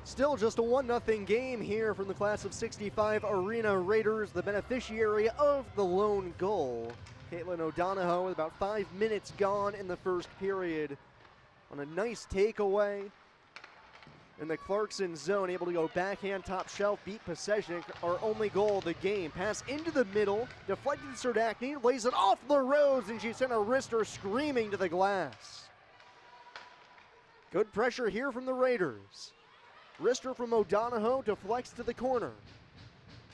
Still just a 1-0 game here from the class of 65 Arena Raiders, the beneficiary of the lone goal. Caitlin O'Donohoe with about 5 minutes gone in the first period on a nice takeaway. In the Clarkson zone, able to go backhand top shelf, beat possession, our only goal of the game. Pass into the middle, deflected to Serdachny, lays it off the roads, and she sent a wrister screaming to the glass. Good pressure here from the Raiders. Wrister from O'Donohoe deflects to the corner.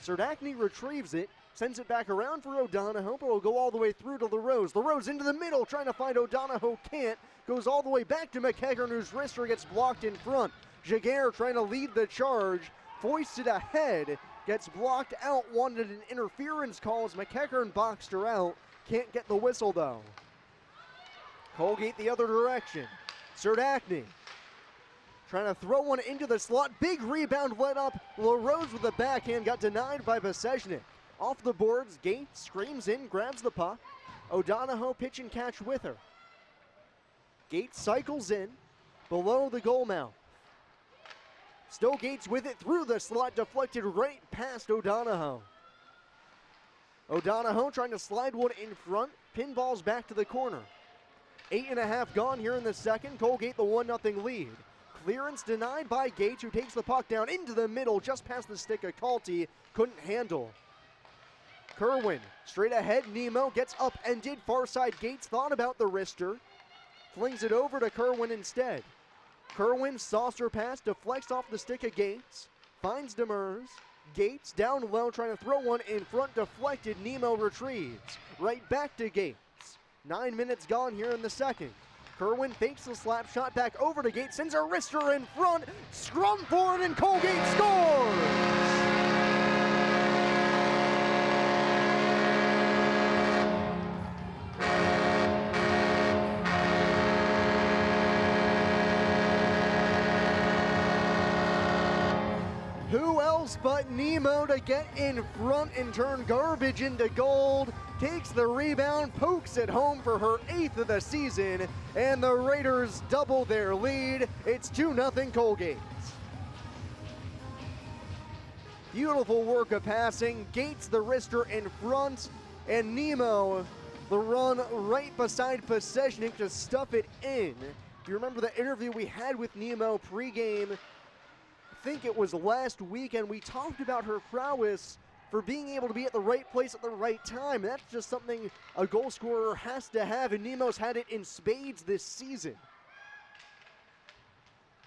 Serdachny retrieves it, sends it back around for O'Donohoe, but will go all the way through to LaRose. LaRose into the middle, trying to find O'Donohoe, can't. Goes all the way back to McEachern, whose wrister gets blocked in front. Jaguar trying to lead the charge, foists it ahead, gets blocked out, wanted an interference call as McEachern boxed her out. Can't get the whistle though. Colgate the other direction. Serdachny trying to throw one into the slot. Big rebound let up. LaRose with the backhand got denied by Beseshnik. Off the boards, Gates screams in, grabs the puck. O'Donohoe pitch and catch with her. Gates cycles in, below the goal mouth. Still Gates with it through the slot, deflected right past O'Donohoe. O'Donohoe trying to slide one in front, pinballs back to the corner. 8.5 gone here in the second. Colgate the 1-0 lead. Clearance denied by Gates, who takes the puck down into the middle, just past the stick of Calty. Couldn't handle. Kerwin straight ahead. Nemo gets up and did far side. Gates thought about the wrister. Flings it over to Kerwin instead. Kerwin saucer pass, deflects off the stick of Gates. Finds Demers. Gates down low, trying to throw one in front. Deflected. Nemo retrieves. Right back to Gates. 9 minutes gone here in the second. Kerwin fakes the slap shot back over to Gates, sends a wrister in front, scrum forward, and Colgate scores! Who else but Nemo to get in front and turn garbage into gold? Takes the rebound, pokes it home for her 8th of the season, and the Raiders double their lead. It's 2-0 Colgate. Beautiful work of passing. Gates the wrister in front, and Nemo the run right beside Beseshnik to stuff it in. If you remember the interview we had with Nemo pregame, I think it was last week, and we talked about her prowess for being able to be at the right place at the right time. That's just something a goal scorer has to have, and Nemo's had it in spades this season.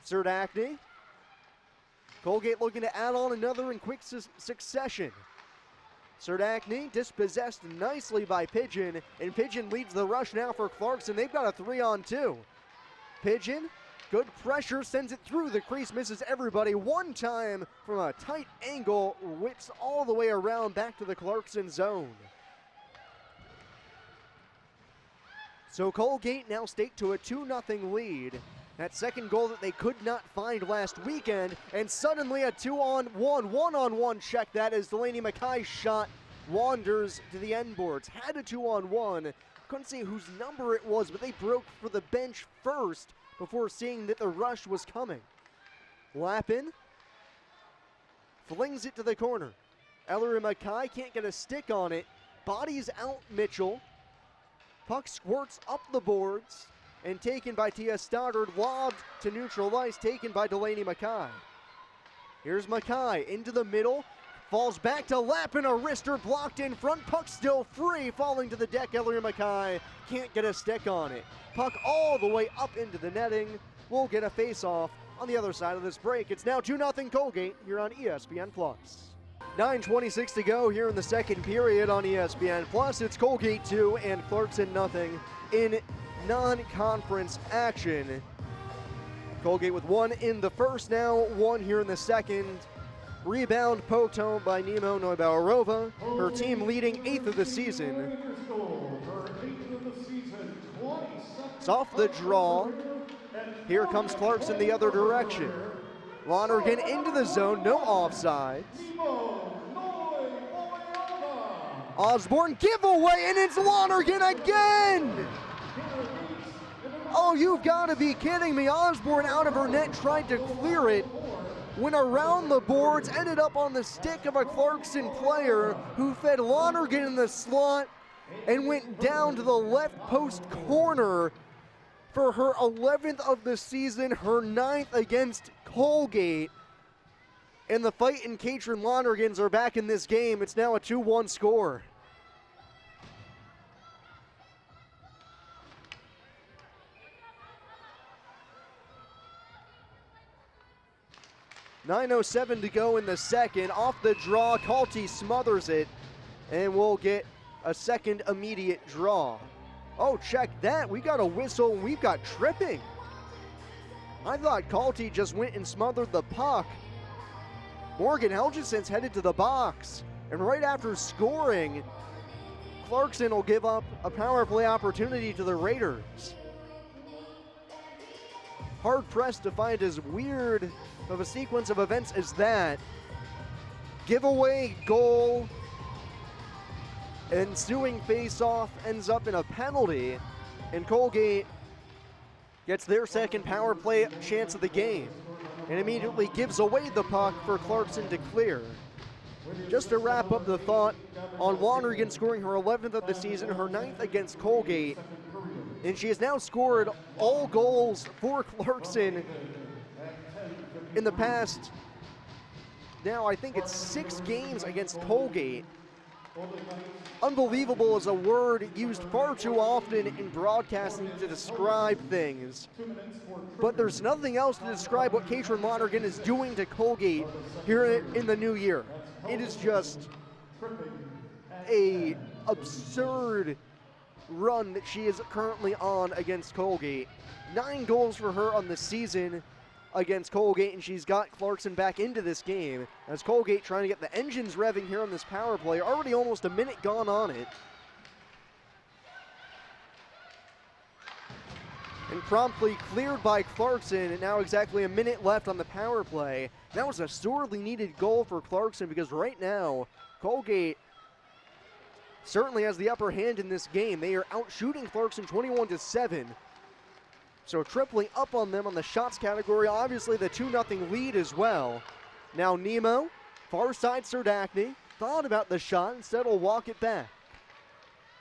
Serdachny. Colgate looking to add on another in quick succession. Serdachny dispossessed nicely by Pigeon, and Pigeon leads the rush now for Clarkson. They've got a 3-on-2. Pigeon, good pressure, sends it through the crease, misses everybody. One time from a tight angle, whips all the way around back to the Clarkson zone. So Colgate now staked to a 2-0 lead. That second goal that they could not find last weekend, and suddenly a 1-on-1 check that as Delaney Mackay's shot wanders to the end boards. Had a 2-on-1, couldn't see whose number it was, but they broke for the bench first before seeing that the rush was coming. Lappin flings it to the corner. Ellery Mackay can't get a stick on it. Bodies out Mitchell. Puck squirts up the boards and taken by Tia Stoddard. Lobbed to neutral ice, taken by Delaney Mackay. Here's Mackay into the middle. Falls back to Lappin, a wrister blocked in front. Puck still free, falling to the deck. Ellery Mackay can't get a stick on it. Puck all the way up into the netting. We'll get a face-off on the other side of this break. It's now 2-0 Colgate here on ESPN+. 9:26 to go here in the second period on ESPN+. It's Colgate 2 and Clarkson 0 in non-conference action. Colgate with one in the first now, one here in the second. Rebound poked home by Nemo Neubauerova, her team leading 8th of the season. It's off the draw. Here comes Clarkson the other direction. Lonergan into the zone, no offsides. Osborne giveaway, and it's Lonergan again! Oh, you've got to be kidding me. Osborne out of her net, tried to clear it. went around the boards, ended up on the stick of a Clarkson player who fed Lonergan in the slot and went down to the left post corner for her 11th of the season, her 9th against Colgate. And the fight and Katrin Lonergans are back in this game. It's now a 2-1 score. .9:07 to go in the second. Off the draw, Kalti smothers it, and we'll get a second immediate draw. Oh, check that. We got a whistle, and we've got tripping. I thought Kalti just went and smothered the puck. Morgan Helgeson's headed to the box, and right after scoring, Clarkson will give up a power play opportunity to the Raiders. Hard pressed to find as weird of a sequence of events as that. Giveaway goal, ensuing face-off ends up in a penalty, and Colgate gets their second power play chance of the game and immediately gives away the puck for Clarkson to clear. Just to wrap up the thought on Lonergan scoring her 11th of the season, her 9th against Colgate, and she has now scored all goals for Clarkson in the past, now I think it's 6 games against Colgate. Unbelievable is a word used far too often in broadcasting to describe things, but there's nothing else to describe what Katrin Lonergan is doing to Colgate here in the new year. It is just a absurd run that she is currently on against Colgate. 9 goals for her on the season against Colgate, and she's got Clarkson back into this game as Colgate trying to get the engines revving here on this power play. Already almost a minute gone on it. And promptly cleared by Clarkson, and now exactly a minute left on the power play. That was a sorely needed goal for Clarkson because right now, Colgate certainly has the upper hand in this game. They are out shooting Clarkson 21-7. So tripling up on them on the shots category. Obviously the 2-0 lead as well. Now Nemo, far side Serdachny, thought about the shot, instead will walk it back.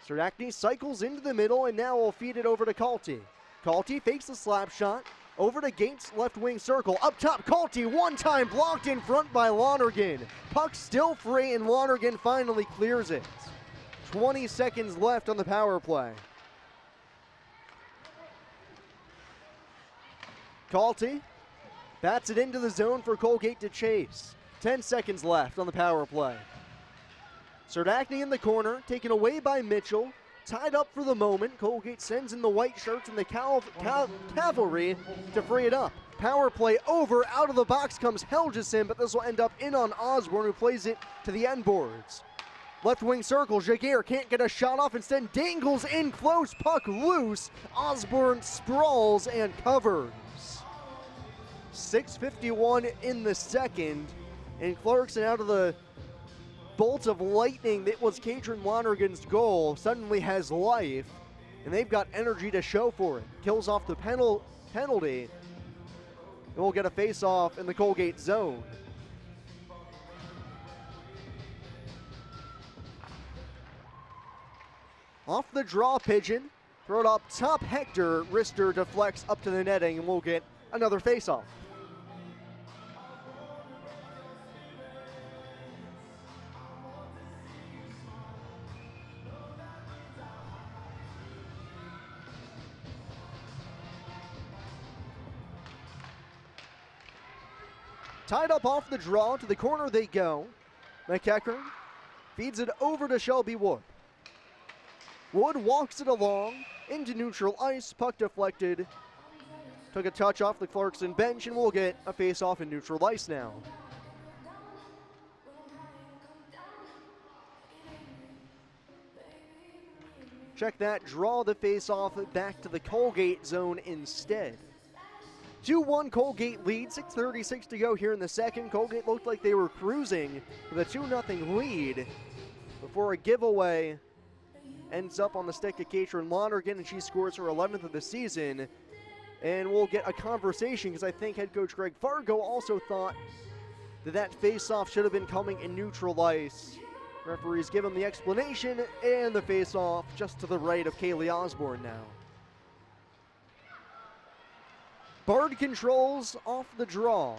Serdachny cycles into the middle and now will feed it over to Kalti. Kalti fakes the slap shot, over to Gates, left wing circle. Up top, Kalti, one time blocked in front by Lonergan. Puck still free and Lonergan finally clears it. 20 seconds left on the power play. Kalti bats it into the zone for Colgate to chase. 10 seconds left on the power play. Serdachny in the corner, taken away by Mitchell. Tied up for the moment. Colgate sends in the white shirts and the cavalry to free it up. Power play over. Out of the box comes Helgeson, but this will end up in on Osborne, who plays it to the end boards. Left wing circle, Jaguar can't get a shot off, instead dangles in close, puck loose. Osborne sprawls and covers. 6:51 in the second, and Clarkson, out of the bolt of lightning that was Katrin Lonergan's goal, suddenly has life, and they've got energy to show for it. Kills off the penalty, and we'll get a face-off in the Colgate zone. Off the draw pigeon, throw it up top, Hector Rister deflects up to the netting, and we'll get another face-off. Tied up off the draw, to the corner they go. McEachern feeds it over to Shelby Wood. Wood walks it along into neutral ice, puck deflected. Took a touch off the Clarkson bench, and we'll get a face-off in neutral ice now. Check that, draw the face-off back to the Colgate zone instead. 2-1 Colgate lead, 6:36 to go here in the second. Colgate looked like they were cruising with a 2-0 lead before a giveaway ends up on the stick of Katrin Lonergan, and she scores her 11th of the season. And we'll get a conversation because I think head coach Greg Fargo also thought that face-off should have been coming in neutral ice. Referees give him the explanation, and the face-off just to the right of Kaylee Osborne now. Bard controls off the draw.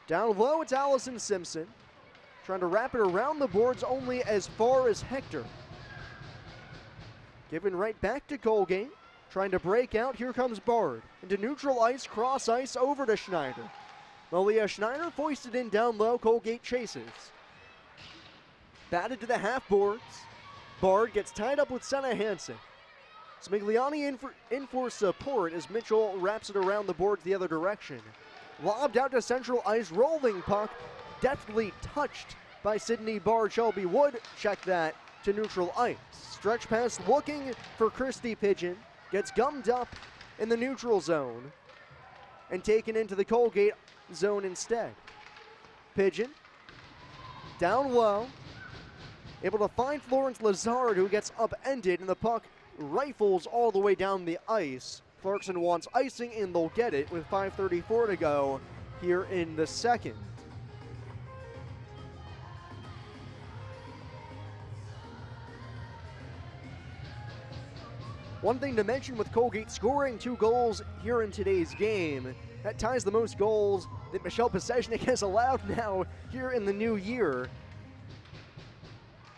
Down low, it's Allison Simpson. Trying to wrap it around the boards only as far as Hector. Given right back to Colgate. Trying to break out, here comes Bard. Into neutral ice, cross ice, over to Schneider. Malia Schneider foisted in down low, Colgate chases. Batted to the half boards. Bard gets tied up with Senna Hansen. Smigliani in for support as Mitchell wraps it around the boards the other direction. Lobbed out to central ice, rolling puck, deftly touched by Sydney Bard. Shelby Wood check that to neutral ice. Stretch pass looking for Christy Pigeon. Gets gummed up in the neutral zone and taken into the Colgate zone instead. Pigeon down low, able to find Florence Lazard, who gets upended, and the puck rifles all the way down the ice. Clarkson wants icing, and they'll get it with 5:34 to go here in the second. One thing to mention with Colgate scoring 2 goals here in today's game, that ties the most goals that Michelle Pasechnik has allowed now here in the new year.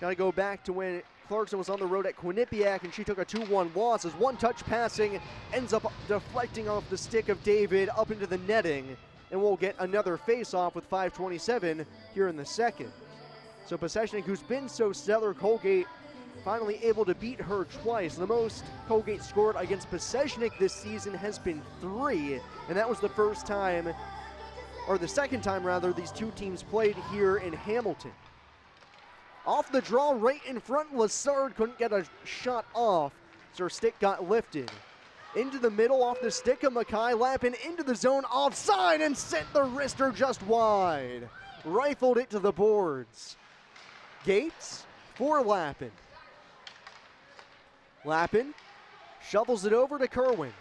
Got to go back to when Clarkson was on the road at Quinnipiac and she took a 2-1 loss as one-touch passing ends up deflecting off the stick of David up into the netting, and we'll get another face-off with 5:27 here in the second. So Pasechnik, who's been so stellar, Colgate finally able to beat her twice. The most Colgate scored against Pasechnik this season has been 3, and that was the first time, or the second time rather, these two teams played here in Hamilton. Off the draw, right in front, Lazard couldn't get a shot off, so her stick got lifted. Into the middle, off the stick of Mackay, Lappin into the zone, offside, and sent the wrister just wide. Rifled it to the boards. Gates for Lappin. Lappin shovels it over to Kerwin.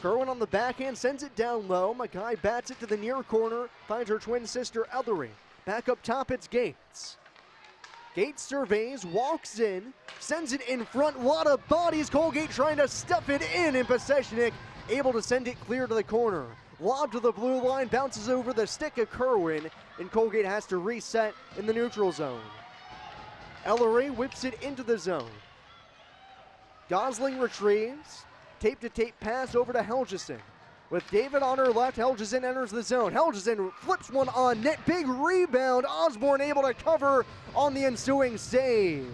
Kerwin on the backhand sends it down low. Mackay bats it to the near corner, finds her twin sister Ellery. Back up top, it's Gates. Gates surveys, walks in, sends it in front. Lot of bodies. Colgate trying to stuff it in, and Pasechnik able to send it clear to the corner. Lob to the blue line, bounces over the stick of Kerwin, and Colgate has to reset in the neutral zone. Ellery whips it into the zone. Gosling retrieves, tape-to-tape pass over to Helgeson. With David on her left, Helgeson enters the zone. Helgeson flips one on net, big rebound. Osborne able to cover on the ensuing save.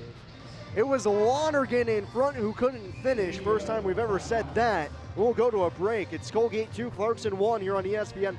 It was Lonergan in front who couldn't finish. First time we've ever said that. We'll go to a break. It's Colgate 2, Clarkson 1 here on ESPN+.